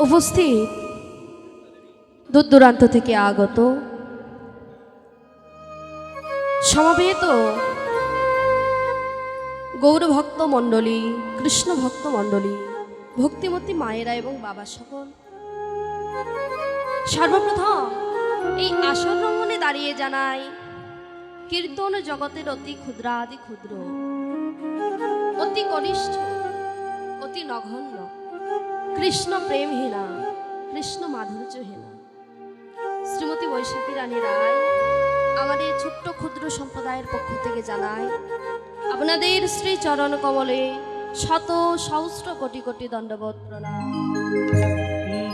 উপস্থিত দূর দূরান্ত থেকে আগত সমবেত গৌরভক্ত মণ্ডলী, কৃষ্ণ ভক্ত মণ্ডলী, ভক্তিমতী মায়েরা এবং বাবা সকল, সর্বপ্রথম এই আসর রঙ্গনে দাঁড়িয়ে জানাই কীর্তন জগতের অতি ক্ষুদ্রাদি ক্ষুদ্র, অতি কনিষ্ঠ, অতি নগণ্য, কৃষ্ণ প্রেমহীনা, কৃষ্ণ মাধুর্যহীনা শ্রীমতী বৈশাখী রানী রায় আমার এই ছোট্ট ক্ষুদ্র সম্প্রদায়ের পক্ষ থেকে জানাই আপনাদের শ্রী চরণ কমলে শত সহস্র কোটি কোটি দণ্ডবত প্রণাম।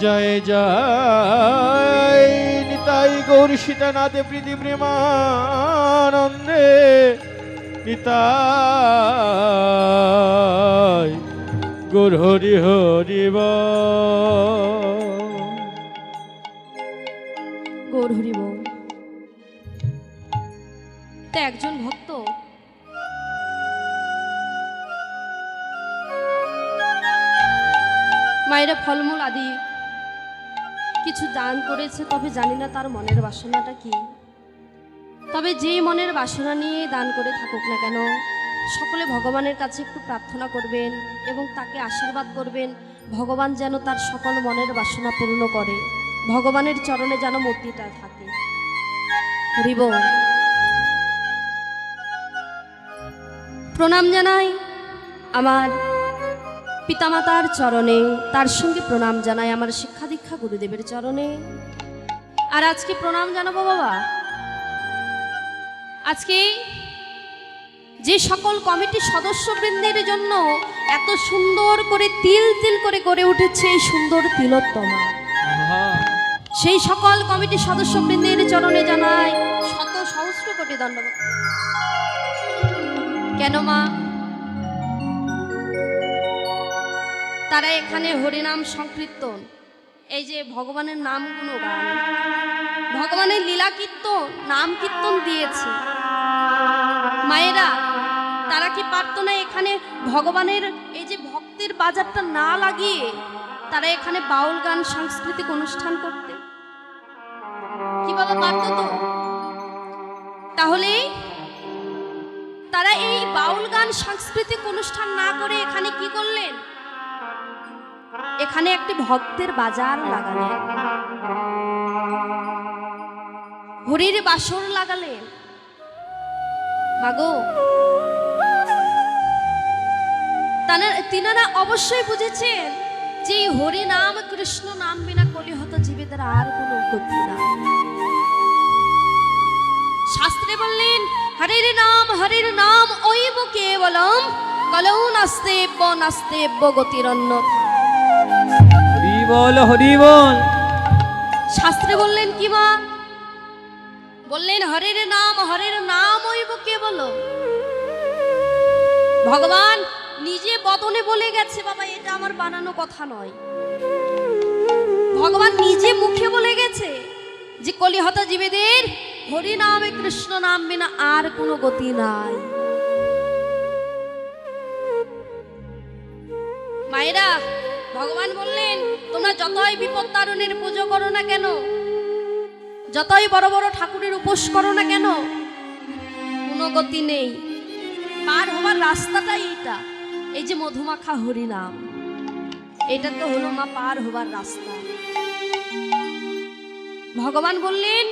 জয় জয় নিতাই গৌর সীতানাথে প্রীতি প্রেমানন্দে নিতাই গৌর হরি হরি গৌর হরি বল। তা একজন ভক্ত মায়েরা ফলমূল আদি কিছু দান করেছে, তবে জানি না তার মনের বাসনাটা কি। তবে যে মনের বাসনা নিয়ে দান করে থাকুক না কেন, সকলে ভগবানের কাছে একটু প্রার্থনা করবেন এবং তাকে আশীর্বাদ করবেন ভগবান যেন তার সকল মনের বাসনা পূর্ণ করে, ভগবানের চরণে যেন মূর্তিটা থাকে। হরি বল। প্রণাম জানাই আমার পিতামাতার চরণে, তার সঙ্গে প্রণাম জানাই আমার শিক্ষা দীক্ষা গুরুদেবের চরণে। আর আজকে প্রণাম জানাবো বাবা, আজকে যে সকল কমিটির সদস্যবৃন্দের জন্য এত সুন্দর করে তিল তিল করে গড়ে উঠেছে এই সুন্দর তিলোত্তমা, সেই সকল কমিটির সদস্যবৃন্দের চরণে জানাই শত সহস্র কোটি দণ্ডবত। কেন মা? তারা এখানে হরিনাম সংকীর্তন, এই যে ভগবানের নামগুলো গান, ভগবানের লীলা কীর্তন, নাম কীর্তন দিয়েছে মায়েরা। তারা কি পারত না এখানে ভগবানের এই যে ভক্তের বাজারটা না লাগিয়ে তারা এখানে বাউল গান সাংস্কৃতিক অনুষ্ঠান করতে? কি বাবা পারত তো? তাহলে তারা এই বাউল গান সাংস্কৃতিক অনুষ্ঠান না করে এখানে কি করলেন? এখানে একটি ভক্তের বাজার লাগালেন, হরির বাসর লাগালেন। মাগো, তিনারা অবশ্যই বুঝেছেন যে হরি নাম কৃষ্ণ নাম বিনা কলিহত জীবেদের আর কোনো গতি নাই। শাস্ত্রে বললেন হরির নাম ঐব কেবলম কলৌ নাস্তেব্য নাস্তেব্য গতিরন্যথা। হরি বল হরি বল। শাস্ত্রে বললেন কি মা? বললেন হরির নাম ঐব কেবলম। ভগবান নিজে বদনে বলে গেছে বাবা, এটা আমার বানানো কথা নয়। ভগবান নিজে মুখে বলে গেছে যে কলিহত জীবেদের হরি নামে কৃষ্ণ নাম বিনা আর কোনো গতি নাই। মায়েরা, ভগবান বললেন তোমরা যতই বিপদ তারণের পুজো করো না কেন, যতই বড় বড় ঠাকুরের উপোস করো না কেন, কোনো গতি নেই। পার হওয়ার রাস্তাটা এইটা, এই যে মধুমাখা হরিনাম, এটা তো হলো মা পার হবার রাস্তা। ভগবান বললেন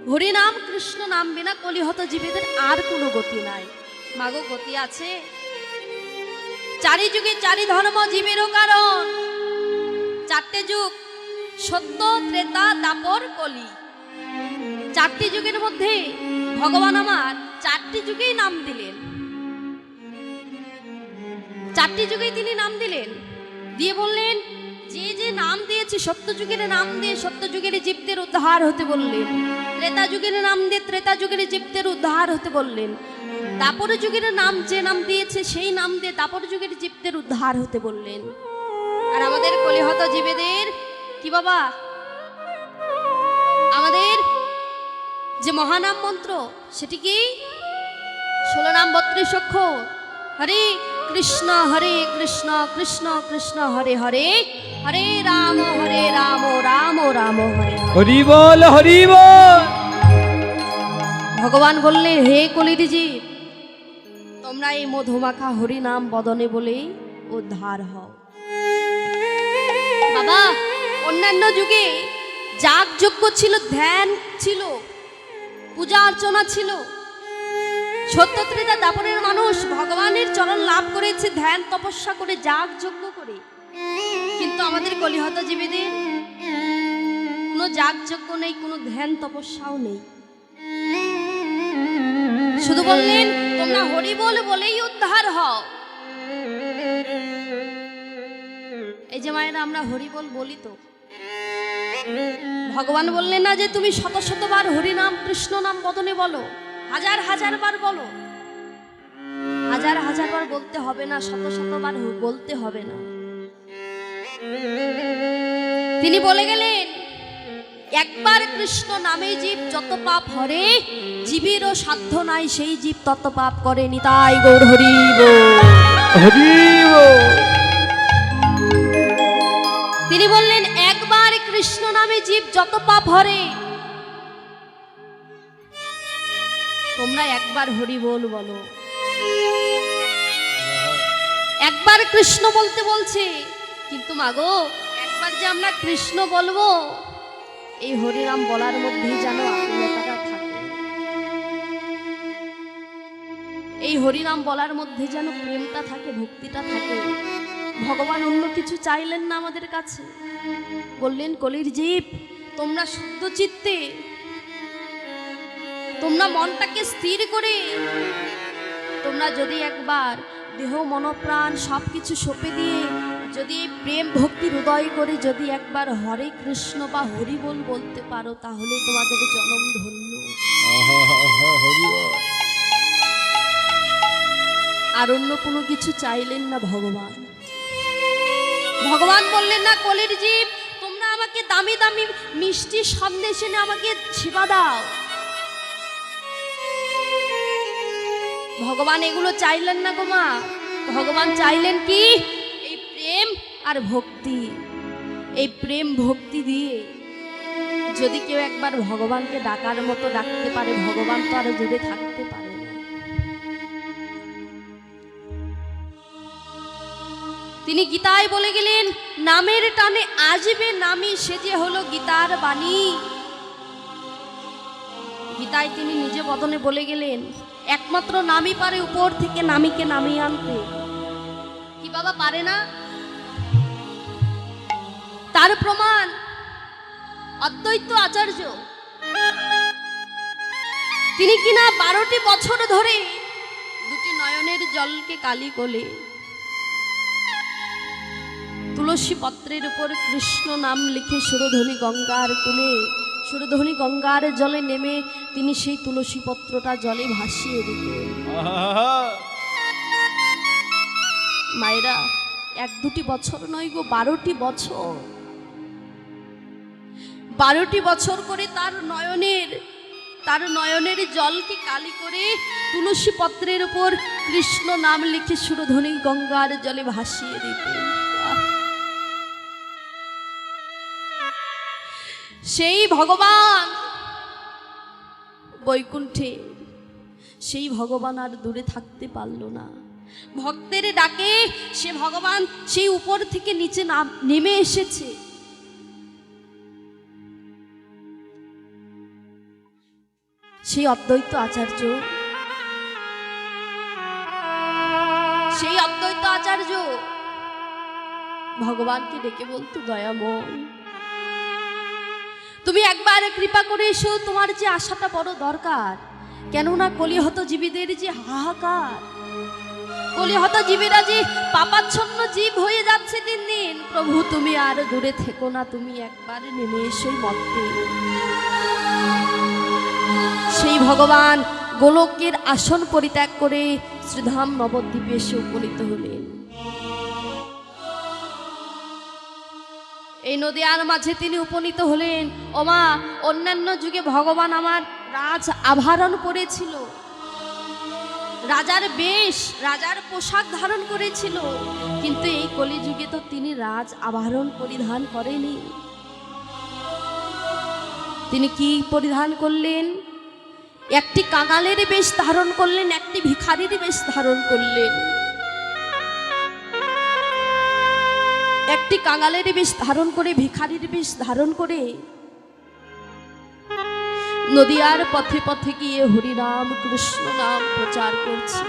হরিনাম কৃষ্ণ নাম বিনা কলিহত জীবেদের আর কোনো গতি নাই। মাগো, গতি আছে। চারি যুগে চারি ধর্ম জীবেরও কারণ, চারটে যুগ সত্য ত্রেতা দাপর কলি। চারটি যুগের মধ্যে ভগবান আমার চারটি যুগেই নাম দিলেন, চারটি যুগেই তিনি নাম দিলেন, দিয়ে বললেন যে যে নাম দিয়েছে সত্য যুগের নাম দিয়ে সত্য যুগের জীবদের উদ্ধার হতে বললেন, ত্রেতা যুগের নাম দিয়ে ত্রেতা যুগের জীবদের উদ্ধার হতে বললেন, দাপর যুগের নাম যে নাম দিয়েছে সেই নাম দিয়ে দাপর যুগের জীবদের উদ্ধার হতে বললেন। আর আমাদের কলিহত জীবেদের কি বাবা? আমাদের যে মহানাম মন্ত্র, সেটি কি 16 নাম 32 অক্ষর। হরি কৃষ্ণ কৃষ্ণ কৃষ্ণ হরে হরে, হরে রাম রাম রাম হরে হরে। হরি বল হরি বল। ভগবান বললেন, হে কলির জীব, তোমরা এই মধুমাখা হরি নাম বদনে বলে উদ্ধার হও। বাবা, অন্যান্য যুগে যাগযজ্ঞ ছিল, ধ্যান ছিল, পূজা অর্চনা ছিল। সত্য ত্রেতা দাপরের মানুষ ভগবানের চরণ লাভ করেছে ধ্যান তপস্যা করে, যাগযজ্ঞ করে। কিন্তু আমাদের কলিহত জীবীদের কোনো যাগযজ্ঞ নেই, কোনো ধ্যান তপস্যাও নেই। শুধু বললেন তোমরা হরি বল বলেই উদ্ধার হও। এই যে মায়েরা, আমরা হরি বল বলি তো, ভগবান বললেন না যে তুমি শত শতবার হরি নাম কৃষ্ণ নাম বদনে বলো, হাজার হাজার বার বলো। হাজার হাজার বার বলতে হবে না, শত শতবার বলতে হবে না। তিনি বলে গেলেন, একবার কৃষ্ণ নামে জীব যত পাপ হরে, জীবেরও সাধ্য নাই সেই জীব তত পাপ করে। নিতাই গৌর হরি বল। হরি বল। তিনি বললেন, একবার কৃষ্ণ নামে জীব যত পাপ হরে, তোমরা একবার হরি বল বলো। একবার কৃষ্ণ বলতে বলছে, কিন্তু মাগো একবার যে আমরা কৃষ্ণ বলবো, এই হরিনাম বলার মধ্যেই যেন আত্মীয়তাটা থাকে, এই হরিনাম বলার মধ্যে যেন প্রেমটা থাকে, ভক্তিটা থাকে। ভগবান অন্য কিছু চাইলেন না আমাদের কাছে। বললেন, কলির জীব, তোমরা শুদ্ধ চিত্তে, তোমরা মনটাকে স্থির করে, তোমরা যদি একবার দেহ মনপ্রাণ সবকিছু সঁপে দিয়ে যদি এই প্রেম ভক্তি হৃদয় করে যদি একবার হরে কৃষ্ণ বা হরি বল বলতে পারো, তাহলে তোমাদের জনম ধন্য। হরি বল। আর অন্য কোনো কিছু চাইলেন না ভগবান। ভগবান বললেন না, কলির জীব, তোমরা আমাকে দামি দামি মিষ্টি সন্দেশ এনে আমাকে সেবা দাও। ভগবান এগুলো চাইলেন না গো মা। ভগবান চাইলেন কি? এই প্রেম আর ভক্তি। এই প্রেম ভক্তি দিয়ে যদি কেউ একবার ভগবানকে ডাকার মতো ডাকতে পারে, ভগবান তো আর দূরে থাকতে পারে না। তিনি গীতায় বলে গেলেন, নামের টানে আসবে নামি, সে যে হলো গীতার বাণী। গীতায় তিনি নিজে বদনে বলে গেলেন, একমাত্র নামই পারে উপর থেকে নামীকে নামিয়ে আনতে। কি বাবা পারে না? তার প্রমাণ অদ্বৈত আচার্য। তিনি কিনা 12টি বছর ধরে দুটি নয়নের জলকে কালি কোলে তুলসী পত্রের উপর কৃষ্ণ নাম লিখে সুরধ্বনি গঙ্গার কুলে, সুরধ্বনি গঙ্গার জলে নেমে তিনি সেই তুলসী পত্রটা জলে ভাসিয়ে দিতেন। মায়েরা, 1-2টি বছর নয় গো, 12টি বছর। 12টি বছর করে তার নয়নের জলকে কালি করে তুলসী পত্রের উপর কৃষ্ণ নাম লিখে সুরধ্বনি গঙ্গার জলে ভাসিয়ে দিতেন। সেই ভগবান বৈকুণ্ঠে, সেই ভগবান আর দূরে থাকতে পারল না। ভক্তের ডাকে সে ভগবান সেই উপর থেকে নিচে নেমে এসেছে। সেই অদ্বৈত আচার্য, সেই অদ্বৈত আচার্য ভগবানকে ডেকে বলতো, দয়াময় তুমি একবার কৃপা করে এসো, তোমার যে আশাটা বড় দরকার। কেননা কলিহত জীবীদের যে হাহাকার, কলিহত জীবীরা যে পাপাচ্ছন্ন জীব হয়ে যাচ্ছে দিন দিন। প্রভু তুমি আর দূরে থেকো না, তুমি একবার নেমে এসোই মর্তে। সেই ভগবান গোলকের আসন পরিত্যাগ করে শ্রীধাম নবদ্বীপে এসে উপনীত হলেন। এই নদিয়ার মাঝে তিনি উপনীত হলেন। ওমা, অন্যান্য যুগে ভগবান আমার রাজ আভরণ পরেছিল, রাজার বেশ, রাজার পোশাক ধারণ করেছিল, কিন্তু এই কলিযুগে তো তিনি রাজ আভরণ পরিধান করেনি। তিনি কি পরিধান করলেন? একটি কাঙালের বেশ ধারণ করলেন, একটি ভিখারির বেশ ধারণ করলেন। একটি কাঙালের বেশ ধারণ করে, ভিখারির বেশ ধারণ করে নদিয়ার পথে পথে গিয়ে হরিনাম কৃষ্ণ নাম প্রচার করছে।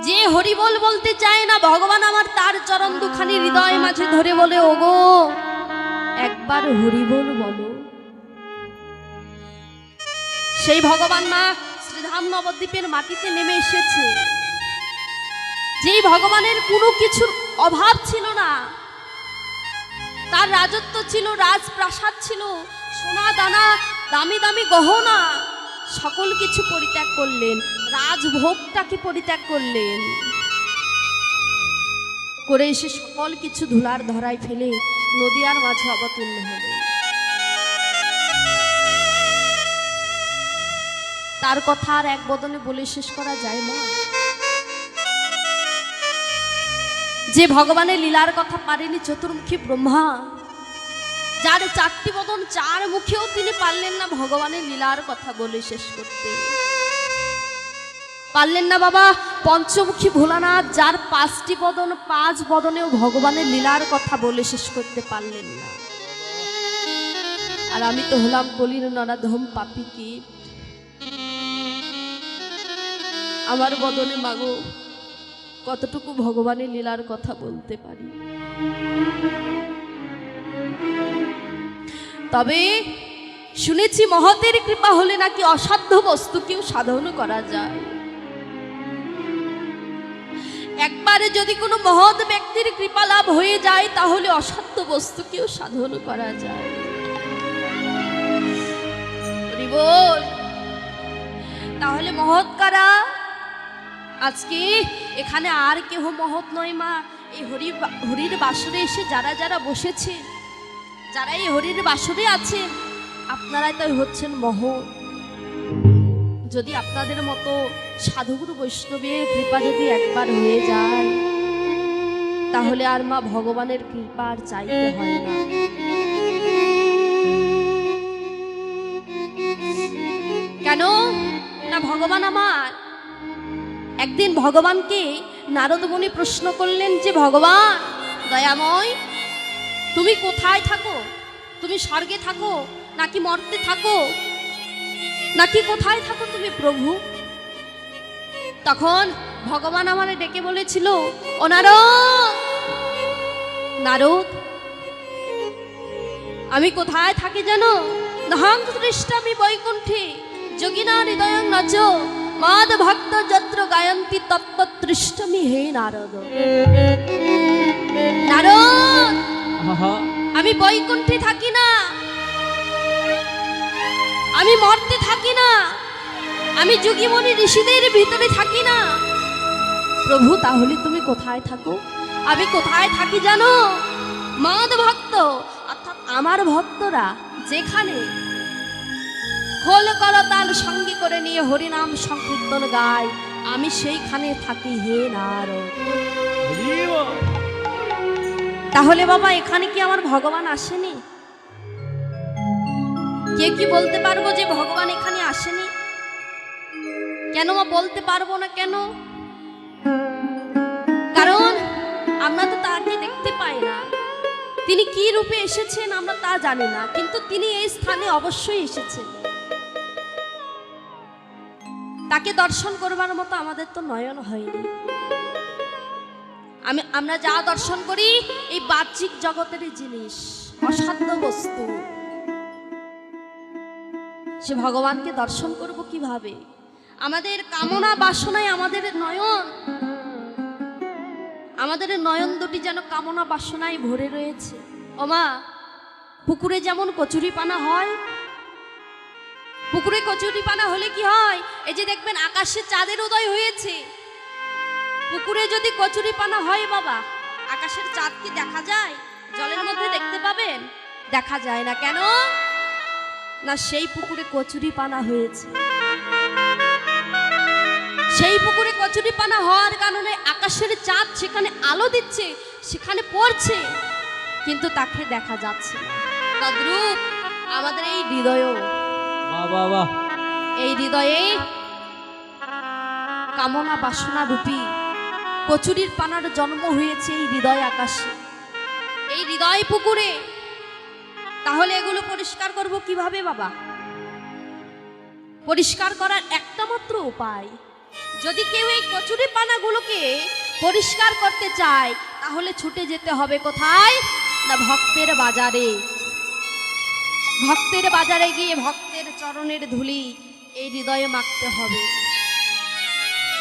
যে হরিবল বলতে চায় না ভগবান আমার, তার চরণ দুখানি হৃদয় মাঝে ধরে বলে, ওগো একবার হরিবল বলো। সেই ভগবান মা শ্রীধাম নবদ্বীপের মাটিতে নেমে এসেছে। যেই ভগবানের কোনো কিছুর অভাব ছিল না, তার রাজত্ব ছিল, রাজপ্রাসাদ ছিল, সোনা দানা, দামি দামি গহনা, সকল কিছু পরিত্যাগ করলেন, রাজভোগটাকে পরিত্যাগ করলেন, করে এসে সকল কিছু ধুলার ধরায় ফেলে নদিয়ার মাঝে অবতীর্ণ হলেন। তার কথা আর এক বদনে বলে শেষ করা যায় না। যে ভগবানের লীলার কথা পারেনি চতুর্মুখী ব্রহ্মা, যার চারটি বদন, চার মুখেও তিনি পারলেন না ভগবানের লীলার কথা বলে শেষ করতে। পারলেন না বাবা পঞ্চমুখী ভোলানাথ, যার পাঁচটি বদন, পাঁচ বদনেও ভগবানের লীলার কথা বলে শেষ করতে পারলেন না। আর আমি তো হলাম কলির নরাধম পাপী কীট। আমার বদনে মাগো কতটুকু ভগবানের লীলার কথা বলতে পারি। তবে শুনেছি মহতের কৃপা হলে নাকি অসাধ্য বস্তুকেও সাধন করা যায়। একবারে যদি কোনো মহৎ ব্যক্তির কৃপা লাভ হয়ে যায়, তাহলে অসাধ্য বস্তুকেও সাধন করা যায়। বল তাহলে মহৎ কারা? আজকে এখানে আর কেহ মহৎ নয় মা, এই হরির বাসরে এসে যারা যারা বসেছে, যারা এই হরির বাসরে আছেন, আপনারাই তো হচ্ছেন মহৎ। যদি আপনাদের মতো সাধুগুরু বৈষ্ণবের কৃপা যদি একবার হয়ে যায়, তাহলে আর মা ভগবানের কৃপা আর চাইতে হয় না। কেন না ভগবান আমার। একদিন ভগবানকে নারদ মুনি প্রশ্ন করলেন যে ভগবান দয়াময়, তুমি কোথায় থাকো? তুমি স্বর্গে থাকো নাকি মর্তে থাকো, নাকি কোথায় থাকো তুমি প্রভু? তখন ভগবান আমারে ডেকে বলেছিল, ও নারদ, নারদ আমি কোথায় থাকি জানো? দহাং দৃষ্টামি বৈকুণ্ঠে যোগিনা হৃদয়ং নচ মাদ ভক্ত যত্র গায়ন্তি তত্ত্ব দৃষ্টমি হে নারদ। নারদ আমি বৈকুণ্ঠে থাকি না, আমি মর্তে থাকি না, আমি যোগীমণি ঋষিদের ভিতরে থাকি না। প্রভু তাহলে তুমি কোথায় থাকো? আমি কোথায় থাকি জানো? মাদ ভক্ত অর্থাৎ আমার ভক্তরা যেখানে খোল করতাল সঙ্গে করে নিয়ে হরিনাম সংকীর্তন গায়, আমি সেইখানে থাকি হে নারদ। তাহলে বাবা এখানে কি আমার ভগবান আসেনি? কে কি বলতে পারবো যে ভগবান এখানে আসেনি? কেন মা বলতে পারবো না কেন? কারণ আমরা তো তাকে দেখতে পাই না। তিনি কি রূপে এসেছেন আমরা তা জানি না, কিন্তু তিনি এই স্থানে অবশ্যই এসেছেন। তাকে দর্শন করবার মতো আমাদের তো নয়ন হয়নি। আমরা যা দর্শন করি এই বাহ্যিক জগতের জিনিস, অসাধ্য বস্তু। সে ভগবানকে দর্শন করব কিভাবে? আমাদের কামনা বাসনায় আমাদের নয়ন, আমাদের নয়ন দুটি যেন কামনা বাসনায় ভরে রয়েছে। ওমা পুকুরে যেমন কচুরি পানা হয়, পুকুরে কচুরি পানা হলে কি হয়? এই যে দেখবেন আকাশে চাঁদের উদয় হয়েছে, পুকুরে যদি কচুরি পানা হয় বাবা, আকাশের চাঁদ কি দেখা যায়? জলের মধ্যে দেখতে পাবেন? দেখা যায় না। কেন না সেই পুকুরে কচুরি পানা হয়েছে। সেই পুকুরে কচুরি পানা হওয়ার কারণে আকাশের চাঁদ সেখানে আলো দিচ্ছে, সেখানে পড়ছে, কিন্তু তাকে দেখা যাচ্ছে না। তদ্রূপ আমাদের এই হৃদয়ও, বাহ বাহ বাহ। এই হৃদয়ে কামনা বাসনা রূপী কচুরির পানার জন্ম হয়েছে এই হৃদয় আকাশে, এই হৃদয় পুকুরে। তাহলে এগুলো পরিষ্কার করব কিভাবে বাবা? পরিষ্কার করার একটা মাত্র উপায়, যদি কেউ এই কচুরি পানাগুলোকে পরিষ্কার করতে চায় তাহলে ছুটে যেতে হবে কোথায়? না ভক্তের বাজারে। ভক্তের বাজারে গিয়ে ভক্তের চরণের ধুলি এই হৃদয়ে মাখতে হবে।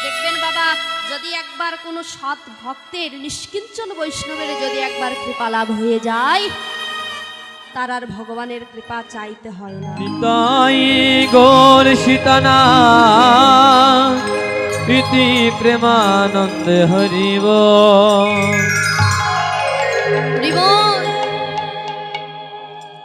দেখবেন বাবা, যদি একবার কোনো সৎ ভক্তের, নিষ্কিঞ্চন বৈষ্ণবের যদি একবার কৃপা লাভ হয়ে যায়, তার আর ভগবানের কৃপা চাইতে হয় না। নিতাই গৌর সীতানা ইতি প্রেমানন্দে হরি বল।